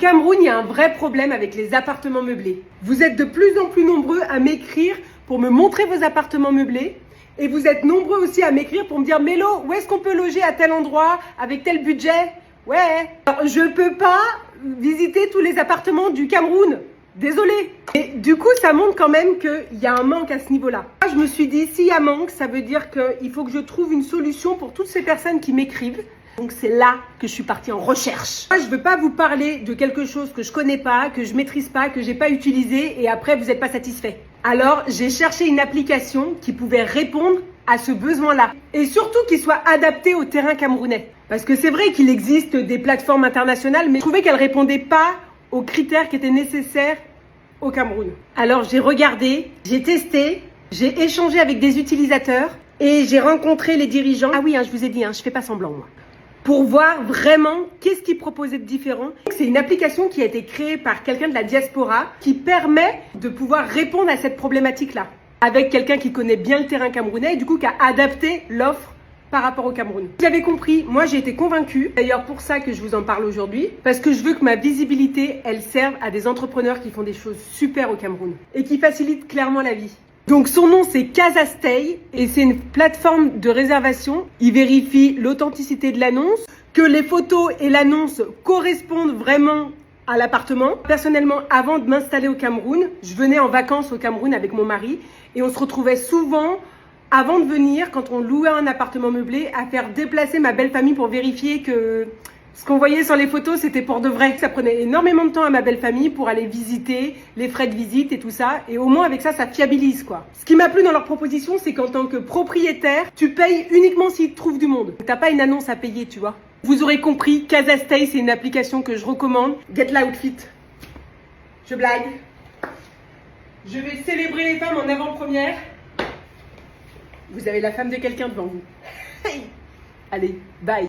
Cameroun, il y a un vrai problème avec les appartements meublés. Vous êtes de plus en plus nombreux à m'écrire pour me montrer vos appartements meublés. Et vous êtes nombreux aussi à m'écrire pour me dire « Mélo, où est-ce qu'on peut loger à tel endroit avec tel budget ?» Ouais, alors, je peux pas visiter tous les appartements du Cameroun. Désolée. Et du coup, ça montre quand même qu'il y a un manque à ce niveau-là. Je me suis dit, s'il y a manque, ça veut dire qu'il faut que je trouve une solution pour toutes ces personnes qui m'écrivent. Donc c'est là que je suis partie en recherche. Moi, je ne veux pas vous parler de quelque chose que je connais pas, que je maîtrise pas, que j'ai pas utilisé et après vous n'êtes pas satisfait. Alors j'ai cherché une application qui pouvait répondre à ce besoin-là et surtout qui soit adaptée au terrain camerounais. Parce que c'est vrai qu'il existe des plateformes internationales, mais je trouvais qu'elles répondaient pas aux critères qui étaient nécessaires au Cameroun. Alors j'ai regardé, j'ai testé, j'ai échangé avec des utilisateurs et j'ai rencontré les dirigeants. Ah oui, je vous ai dit, je fais pas semblant moi. Pour voir vraiment qu'est-ce qu'ils proposaient de différent. C'est une application qui a été créée par quelqu'un de la diaspora qui permet de pouvoir répondre à cette problématique-là. Avec quelqu'un qui connaît bien le terrain camerounais et du coup qui a adapté l'offre par rapport au Cameroun. Vous avez compris, moi j'ai été convaincue, d'ailleurs pour ça que je vous en parle aujourd'hui, parce que je veux que ma visibilité, elle serve à des entrepreneurs qui font des choses super au Cameroun et qui facilitent clairement la vie. Donc son nom c'est Casastay et c'est une plateforme de réservation. Il vérifie l'authenticité de l'annonce, que les photos et l'annonce correspondent vraiment à l'appartement. Personnellement, avant de m'installer au Cameroun, je venais en vacances au Cameroun avec mon mari et on se retrouvait souvent, avant de venir, quand on louait un appartement meublé, à faire déplacer ma belle famille pour vérifier que ce qu'on voyait sur les photos, c'était pour de vrai. Ça prenait énormément de temps à ma belle famille pour aller visiter, les frais de visite et tout ça. Et au moins avec ça, ça fiabilise quoi. Ce qui m'a plu dans leur proposition, c'est qu'en tant que propriétaire, tu payes uniquement s'ils trouvent du monde. T'as pas une annonce à payer, tu vois. Vous aurez compris, Casastay, c'est une application que je recommande. Get l'outfit. Je blague. Je vais célébrer les femmes en avant-première. Vous avez la femme de quelqu'un devant vous. Allez, bye.